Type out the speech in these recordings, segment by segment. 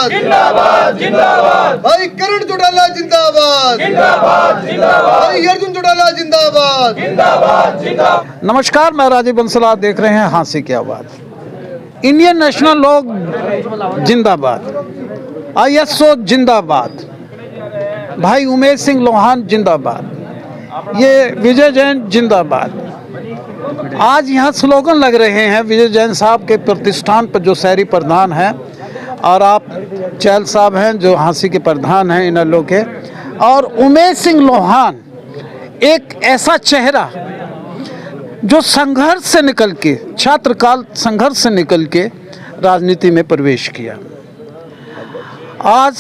जिंदाबाद जिंदाबाद जिंदाबाद भाई करण चौटाला जिंदाबाद जिंदाबाद जिंदाबाद भाई अर्जुन चौटाला जिंदाबाद जिंदाबाद जिंदाबाद। नमस्कार, मैं राजीव बंसला, आप देख रहे हैं हाँसी की आवाज़। इंडियन नेशनल लोग जिंदाबाद, ISO जिंदाबाद, भाई उमेश सिंह लोहान जिंदाबाद, ये विजय जैन जिंदाबाद। आज यहाँ स्लोगन लग रहे हैं विजय जैन साहब के प्रतिष्ठान पर, जो शहरी प्रधान हैं, और आप चैल साहब हैं जो हाँसी के प्रधान हैं इनलो के। और उमेश सिंह लोहान एक ऐसा चेहरा जो संघर्ष से निकल के, छात्रकाल संघर्ष से निकल के राजनीति में प्रवेश किया। आज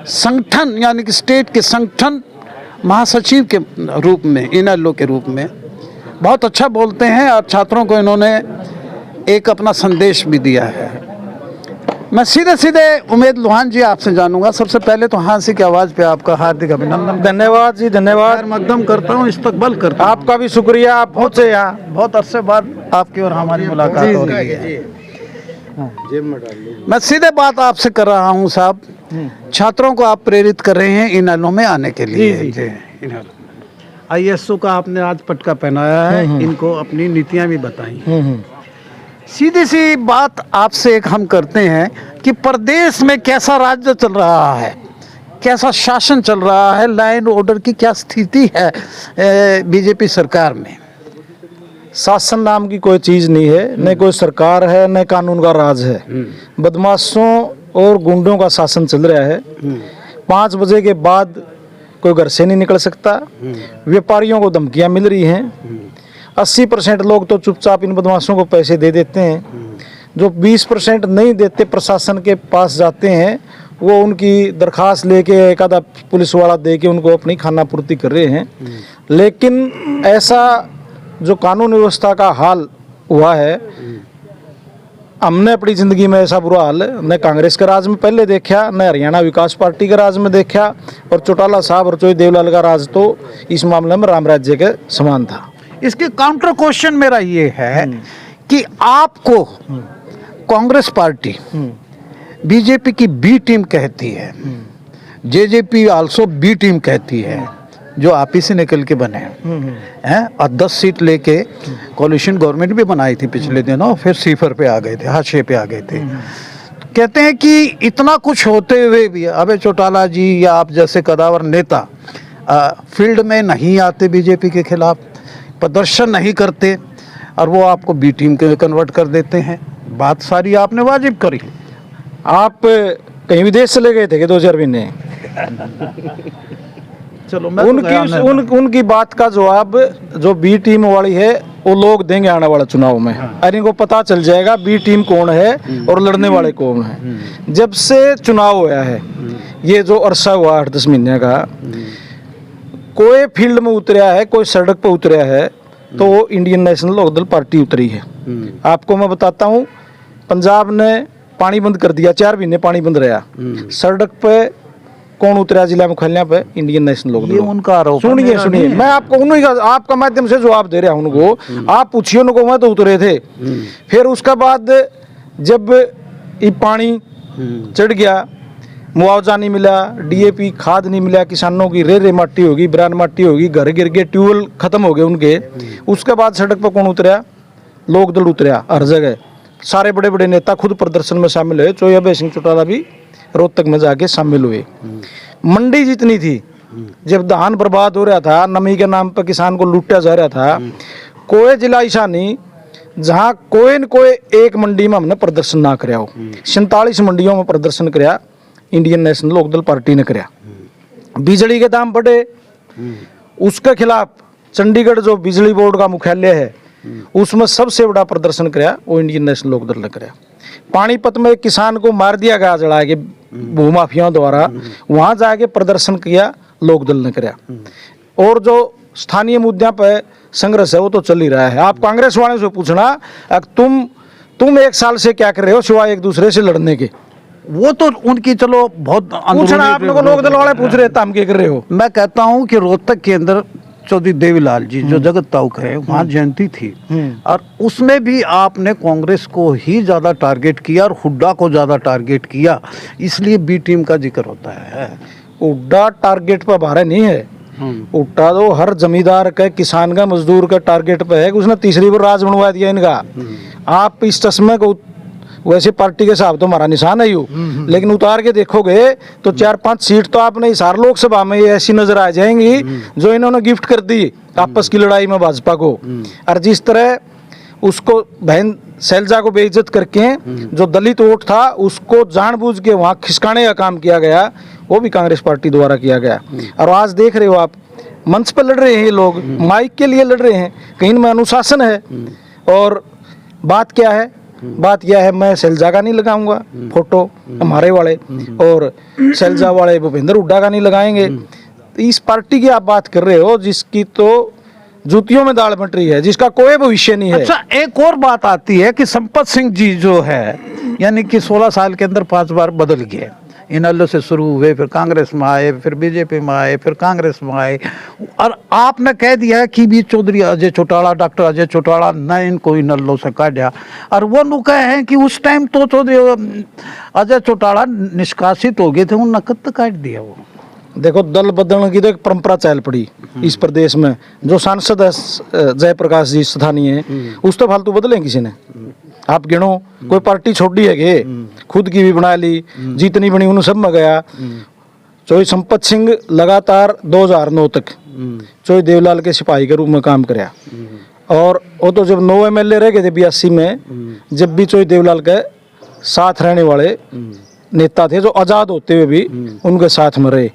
संगठन यानी कि स्टेट के संगठन महासचिव के रूप में, इनलो के रूप में बहुत अच्छा बोलते हैं और छात्रों को इन्होंने एक अपना संदेश भी दिया है। मैं सीधे सीधे उमेश लोहान जी आपसे जानूंगा। सबसे पहले तो हाँसी की आवाज़ पे आपका हार्दिक अभिनंदन। धन्यवाद जी, धन्यवाद। मकदम करता हूँ, इस्तकबाल करता हूँ। आपका भी शुक्रिया, आप पहुँचे यहाँ। बहुत अरसे बाद आपकी और हमारी मुलाकात हो रही है। मैं सीधे बात आपसे कर रहा हूँ साहब, छात्रों को आप प्रेरित कर रहे हैं इनलो में आने के लिए। ISO का आपने आज पटका पहनाया है, इनको अपनी नीतियाँ भी बताई। सीधी सी बात आपसे एक हम करते हैं कि प्रदेश में कैसा राज्य चल रहा है, कैसा शासन चल रहा है, लाइन ऑर्डर की क्या स्थिति है बीजेपी सरकार में? शासन नाम की कोई चीज़ नहीं है, न कोई सरकार है, न कानून का राज है। बदमाशों और गुंडों का शासन चल रहा है। 5 बजे के बाद कोई घर से नहीं निकल सकता। व्यापारियों को धमकियां मिल रही हैं। 80% लोग तो चुपचाप इन बदमाशों को पैसे दे देते हैं। जो 20% नहीं देते, प्रशासन के पास जाते हैं, वो उनकी दरखास्त लेके एक आधा पुलिस वाला दे के उनको अपनी खाना पूर्ति कर रहे हैं। लेकिन ऐसा जो कानून व्यवस्था का हाल हुआ है, हमने अपनी ज़िंदगी में ऐसा बुरा हाल न कांग्रेस के राज में पहले देखा, न हरियाणा विकास पार्टी के राज में देखा, और चौटाला साहब और चौधरी देवलाल का राज तो इस मामले में राम राज्य के समान था। इसके काउंटर क्वेश्चन मेरा ये है कि आपको कांग्रेस पार्टी बीजेपी की बी टीम कहती है, JJP आल्सो बी टीम कहती है, जो आप ही से निकल के बने हैं, और 10 सीट लेके कोलिशन गवर्नमेंट भी बनाई थी पिछले दिनों, फिर सीफर पे आ गए थे, हाशिए पे आ गए थे। कहते हैं कि इतना कुछ होते हुए भी अबे चौटाला जी या आप जैसे कदावर नेता फील्ड में नहीं आते, बीजेपी के खिलाफ प्रदर्शन नहीं करते, और वो आपको बी टीम के कन्वर्ट कर देते हैं। बात सारी आपने वाजिब करी। आप कहीं विदेश चले गए थे कि 2000 महीने? चलो उनकी बात का जवाब जो बी टीम वाली है वो लोग देंगे आने वाले चुनाव में। और इनको पता चल जाएगा बी टीम कौन है और लड़ने वाले कौन है। जब से चुनाव हुआ है, ये जो अरसा हुआ 8-10 महीने का, कोई फील्ड में उतरा है, कोई सड़क पर उतरा है, तो वो इंडियन नेशनल लोकदल पार्टी उतरी है। आपको मैं बताता हूँ, पंजाब ने पानी बंद कर दिया, 4 महीने पानी बंद रहा। सड़क पे कौन उतरा जिला मुख्यालय पे? Indian National Lokdal. ये उनका आरोप। सुनिए, मैं आपको उन्हीं का, आपका माध्यम से जवाब दे रहा हूँ उनको। आप पूछिए उनको, मैं तो उतरे थे। फिर उसके बाद जब ये पानी चढ़ गया, मुआवजा नहीं मिला, DAP खाद नहीं मिला, किसानों की रे माटी होगी, ब्रांड माटी होगी, घर गिर गए, ट्यूबवेल खत्म हो गए उनके। उसके बाद सड़क पर कौन उतरा? लोकदल उतरा हर जगह। सारे बड़े बड़े नेता खुद प्रदर्शन में शामिल हुए। चौधरी सिंह चौटाला भी रोहतक में जाके शामिल हुए। मंडी जितनी थी, जब धान बर्बाद हो रहा था, नमी के नाम पर किसान को लूटा जा रहा था, कोई जिला ऐसा नहीं जहाँ कोई न कोई एक मंडी में हमने प्रदर्शन ना कराया हो। 47 मंडियों में प्रदर्शन कराया इंडियन नेशनल लोकदल पार्टी ने कराया। बिजली के दाम बढ़े, उसके खिलाफ चंडीगढ़ जो बिजली बोर्ड का मुख्यालय है, उसमें सबसे बड़ा प्रदर्शन कराया वो इंडियन नेशनल लोकदल ने कराया। पानीपत में किसान को मार दिया गया जला के भूमाफियाओं द्वारा, वहां जाके प्रदर्शन किया लोकदल ने कराया। और जो स्थानीय मुद्दों पर संघर्ष है वो तो चल ही रहा है। आप कांग्रेस वालों से पूछना, तुम 1 साल से क्या कर रहे हो सिवाय एक दूसरे से लड़ने के? वो तो उनकी चलो बहुत पूछना, आप लोग लोकदल वाले पूछ रहे थे हम क्या कर रहे हो। मैं कहता हूँ कि रोहतक के अंदर चौधरी देवीलाल जी जो जगत ताऊक है वहाँ जयंती थी और उसमें भी आपने कांग्रेस को ही ज़्यादा टारगेट किया और हुड्डा को ज़्यादा टारगेट किया, इसलिए बी टीम का जिक्र होता है। हुड्डा टारगेट पर भारे नहीं है, हुड्डा तो हर जमींदार का, किसान का, मजदूर का टारगेट पे है। उसने तीसरी बार राज बनवा दिया इनका। आप इस चश्मे को, वैसे पार्टी के हिसाब तो हमारा निशान है यू, लेकिन उतार के देखोगे तो 4-5 सीट तो आपने हिसार लोकसभा में ये ऐसी नजर आ जाएंगी जो इन्होंने गिफ्ट कर दी आपस की लड़ाई में भाजपा को। और जिस तरह उसको बहन शैलजा को बेइज्जत करके जो दलित वोट था उसको जानबूझ के वहाँ खिसकाने का काम किया गया, वो भी कांग्रेस पार्टी द्वारा किया गया। और आज देख रहे हो आप, मंच पर लड़ रहे हैं ये लोग, माइक के लिए लड़ रहे हैं, कहीं में अनुशासन है। और बात क्या है? बात यह है, मैं शैलजा का नहीं लगाऊंगा फोटो हमारे वाले, और शैलजा वाले भूपेंद्र हुड्डा का नहीं लगाएंगे। इस पार्टी की आप बात कर रहे हो जिसकी तो जूतियों में दाल बट रही है, जिसका कोई भविष्य नहीं है। अच्छा, एक और बात आती है कि संपत सिंह जी जो है, यानी कि 16 साल के अंदर 5 बार बदल गए। इनेलो से शुरू हुए, फिर कांग्रेस में आए, फिर बीजेपी में आए, फिर कांग्रेस में आए, और आपने कह दिया कि भी चौधरी अजय चौटाला, डॉक्टर अजय चौटाला न इनको इनेलो से काटा। और वो नु कहे हैं कि उस टाइम तो चौधरी अजय चौटाला निष्कासित हो गए थे, उन नकद काट दिया। वो देखो, दल बदलने की तो एक परंपरा चल पड़ी इस प्रदेश में। जो सांसद है जयप्रकाश जी स्थानीय, उस तो फालतू बदले किसी ने? आप गिनो, कोई पार्टी छोड़ी है कि खुद की भी बना ली, जितनी बनी उन सब में गया। चौधरी संपत सिंह लगातार 2009 तक चौधरी देवलाल के सिपाही के रूप में काम कराया। और वो तो जब 9 MLA रह गए थे 82 में, जब भी चौधरी देवलाल के साथ रहने वाले नेता थे, जो आजाद होते हुए भी उनके साथ में रहे।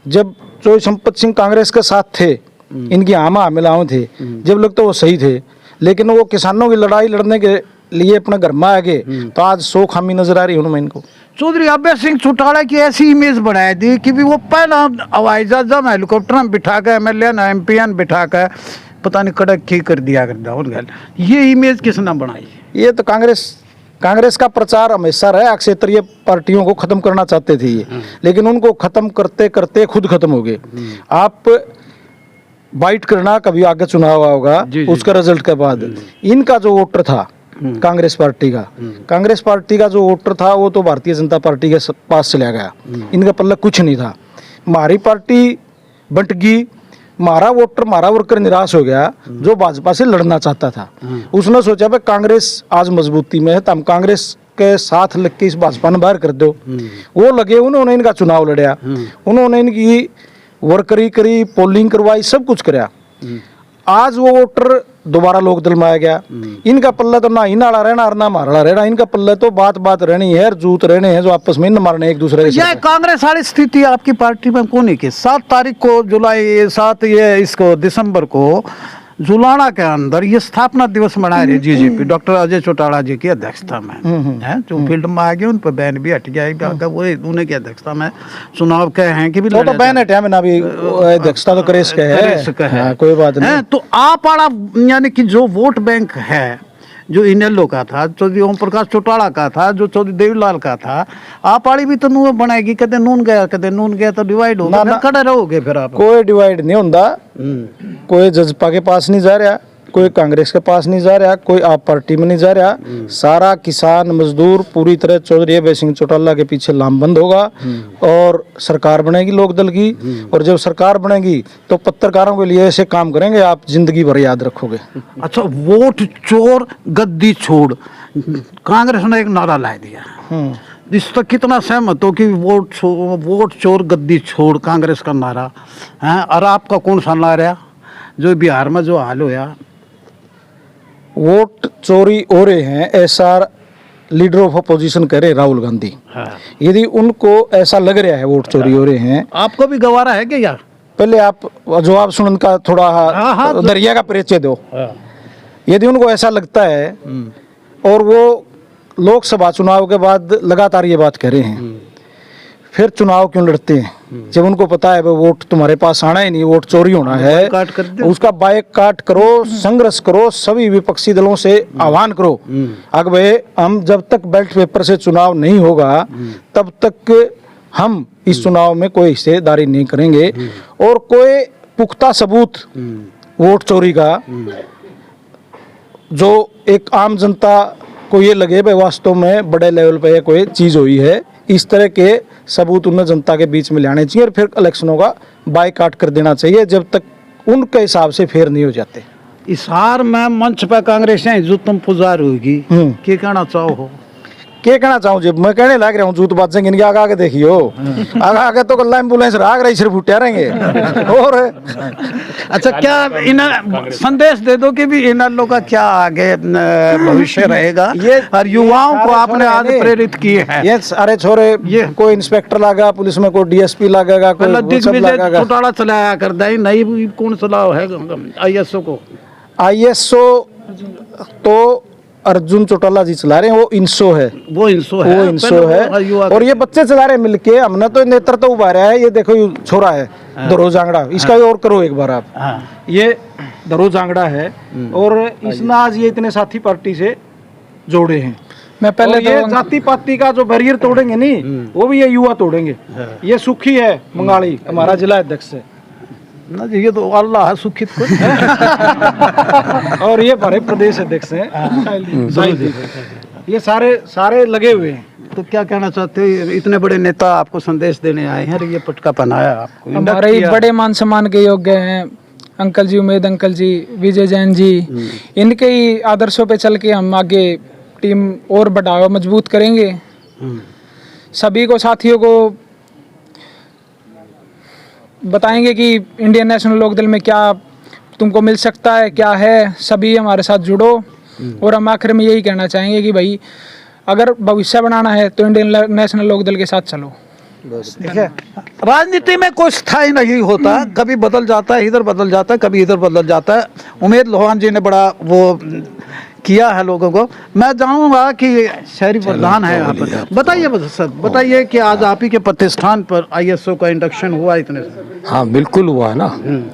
जब चौधरी संपत सिंह कांग्रेस के साथ थे, इनकी आमा मिलाव थे, जब लगता वो सही थे, लेकिन वो किसानों की लड़ाई लड़ने के लिए अपने घर में आ गए, तो आज 100 खामी नजर आ रही है इनको। चौधरी अभय सिंह चौटाला की ऐसी इमेज बनाई थी कि भी वो पहला हवाई जहाज में हेलीकॉप्टर में बिठा कर MLA MP बिठा कर पता नहीं कड़क की कर दिया कर। ये इमेज किसने बनाई? ये तो कांग्रेस का प्रचार हमेशा रहा, क्षेत्रीय पार्टियों को खत्म करना चाहते थे ये, लेकिन उनको खत्म करते करते खुद खत्म हो गए। आप बाइट करना कभी आगे चुनाव होगा, उसका रिजल्ट के बाद इनका जो वोटर था कांग्रेस पार्टी का जो वोटर था, वो तो भारतीय जनता पार्टी के पास चला गया। इनका पल्ला कुछ नहीं था। हमारी पार्टी बंट गई, हमारा वोटर, हमारा वर्कर निराश हो गया जो भाजपा से लड़ना चाहता था। उसने सोचा भाई कांग्रेस आज मजबूती में है, तो हम कांग्रेस के साथ लग के इस भाजपा ने बाहर कर दो। वो लगे, उन्होंने इनका चुनाव लड़ा, उन्होंने इनकी वर्करी करी, पोलिंग करवाई, सब कुछ कराया। आज वो वोटर दोबारा लोक दल में आ गया। इनका पल्ला तो ना ही नाला रहना और ना मारला रहना, इनका पल्ला तो बात रहनी है, जूत रहने हैं जो आपस में न मारने एक दूसरे के। यह कांग्रेस वाली स्थिति आपकी पार्टी में कौन है कि 7 तारीख को दिसंबर को जुलाना के अंदर ये स्थापना दिवस मना रहे जीजेपी डॉक्टर अजय चौटाला जी की अध्यक्षता में है, जो फील्ड में आ गए उन पर बैन भी हट गया। वो उन्हीं की अध्यक्षता में चुनाव कहे हैं कि भी तो बैन हटे में ना भी अध्यक्षता तो करेश के है, कोई बात नहीं। तो आप वाला यानी कि जो वोट बैंक है, जो इनेलो का था, चौधरी ओम प्रकाश चौटाला का था, जो चौधरी देवीलाल का था, आप वाली भी तो नून बनाएगी। कदे नून गया तो डिवाइड होगा, फिर खड़े रहोगे। फिर आप कोई डिवाइड नहीं होता, कोई जजपा के पास नहीं जा रहा, कोई कांग्रेस के पास नहीं जा रहा, कोई आप पार्टी में नहीं जा रहा। सारा किसान मजदूर पूरी तरह चौधरी अभय सिंह चौटाला के पीछे लामबंद होगा और सरकार बनेगी लोकदल की। और जब सरकार बनेगी तो पत्रकारों के लिए ऐसे काम करेंगे आप जिंदगी भर याद रखोगे। अच्छा, वोट चोर गद्दी छोड़, कांग्रेस ने एक नारा ला दिया, इस तक कितना सहमत हो कि वोट चोर गद्दी छोड़ कांग्रेस का नारा है? और आपका कौन सा नारा जो बिहार में जो हाल होया? वोट चोरी हो रहे हैं ऐसा लीडर ऑफ अपोजिशन कह रहे राहुल गांधी। यदि उनको ऐसा लग रहा है वोट चोरी हो रहे हैं, आपको भी गवारा है क्या यार? पहले आप जवाब सुनने का थोड़ा दरिया का परिचय दो। यदि उनको ऐसा लगता है और वो लोकसभा चुनाव के बाद लगातार ये बात कह रहे हैं, फिर चुनाव क्यों लड़ते हैं? जब उनको पता है वोट तुम्हारे पास आना ही नहीं, वोट चोरी होना है, उसका बाइकाट करो, संघर्ष करो, सभी विपक्षी दलों से आह्वान करो। अगर भाई हम जब तक बैलेट पेपर से चुनाव नहीं होगा तब तक हम इस चुनाव में कोई हिस्सेदारी नहीं करेंगे। और कोई पुख्ता सबूत वोट चोरी का, जो एक आम जनता को ये लगे भाई वास्तव में बड़े लेवल पे कोई चीज़ हुई है, इस तरह के सबूत उन्हें जनता के बीच में लाने चाहिए और फिर इलेक्शनों का बायकॉट कर देना चाहिए जब तक उनके हिसाब से फेयर नहीं हो जाते। इस हार में मंच पर कांग्रेस है जो तुम पुजार होगी, क्या कहना चाहो? क्या कहना चाहूँ जब मैं कहने लग रहा हूँ जूत बाजेंगे इनके आगे आगे देखियो, आगे आगे तो कल एम्बुलेंस राग रही सिर्फ उठा रहेंगे। और अच्छा, क्या इन संदेश दे दो कि भी इन लोगों का क्या आगे भविष्य रहेगा, ये और युवाओं को आपने आज प्रेरित किए हैं? ये अरे छोरे, ये कोई इंस्पेक्टर लगा पुलिस में, कोई डीएसपी लगेगा, कोई दिग्विजय घोटाला चलाया कर दे, नहीं कौन चलाओ है आईएसओ को? आईएसओ तो अर्जुन चौटाला जी चला रहे हैं, वो इंसो है, वो इंसो है, और ये बच्चे चला रहे हैं मिलके। हमने तो नेतृत्व उभारा है, ये देखो ये छोरा है दरोज जांगड़ा, इसका भी और करो एक बार आप। ये दरोज जांगड़ा है और इसने आज ये इतने साथी पार्टी से जोड़े हैं। मैं पहले ये जाति पाति का जो बैरियर तोड़ेंगे नहीं, वो भी ये युवा तोड़ेंगे। ये सुखी है मंगाली, हमारा जिला अध्यक्ष है ना जी, ये तो अल्लाह सुखित को। और ये हमारे प्रदेश अध्यक्ष हैं, ये सारे लगे हुए हैं। तो क्या कहना चाहते हैं? इतने बड़े नेता आपको संदेश देने आए हैं, ये पटका पहनाया आपको, हमारे ही बड़े मान सम्मान के योग्य हैं अंकल जी, उमेद अंकल जी, विजय जैन जी, इनके ही आदर्शों पे चल के हम आगे टीम और बढ़ावा मजबूत करेंगे। सभी को साथियों को बताएंगे कि इंडियन नेशनल लोकदल में क्या तुमको मिल सकता है, क्या है, सभी हमारे साथ जुड़ो। और हम आखिर में यही कहना चाहेंगे कि भाई अगर भविष्य बनाना है तो इंडियन नेशनल लोकदल के साथ चलो। देखिए, राजनीति में कोई स्थायी नहीं होता, कभी बदल जाता है, इधर बदल जाता है, कभी इधर बदल जाता है। उमेद लोहान जी ने बड़ा वो किया है लोगों को। मैं जानूंगा कि शहरी प्रधान है यहाँ पर, बताइए सर, बताइए कि आज आप ही के प्रतिष्ठान पर आईएसओ का इंडक्शन हुआ इतने से? हाँ बिल्कुल हुआ है ना,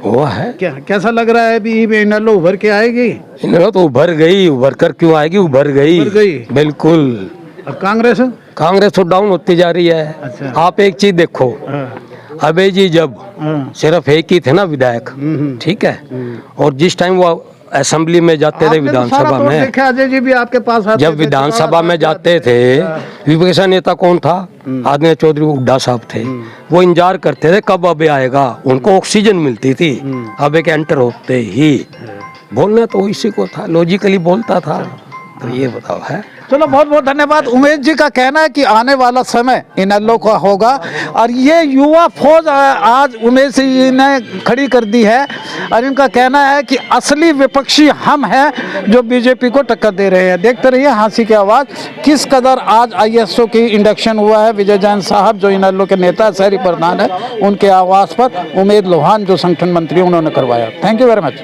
हुआ है। क्या कैसा लग रहा है अभी इनेलो उभर के आएगी? इनेलो तो उभर गई, उभर कर क्यों आएगी, उभर गई बिल्कुल। और कांग्रेस तो डाउन होती जा रही है। अच्छा। आप एक चीज देखो, अबे जी जब सिर्फ एक ही थे ना विधायक, ठीक है, और जिस टाइम वो असेंबली में जाते थे विधानसभा में, अजय जी भी आपके पास आते जब विधानसभा में जाते थे, विपक्ष का नेता कौन था? आदित्य चौधरी हुड्डा साहब थे। वो इंतजार करते थे कब अबे आएगा, उनको ऑक्सीजन मिलती थी। अबे के एंटर होते ही बोलना तो इसी को था, लॉजिकली बोलता था। तो ये बताओ है। चलो, बहुत बहुत धन्यवाद। उमेश जी का कहना है कि आने वाला समय इनेलो का होगा, और ये युवा फौज आज उमेश जी ने खड़ी कर दी है, और इनका कहना है कि असली विपक्षी हम हैं जो बीजेपी को टक्कर दे रहे हैं। देखते रहिए हाँसी की आवाज़, किस कदर आज आईएसओ की इंडक्शन हुआ है। विजय जैन साहब जो इनेलो के नेता शहरी प्रधान है, उनके आवास पर उमेद लोहान जो संगठन मंत्री उन्होंने करवाया। Thank you very much.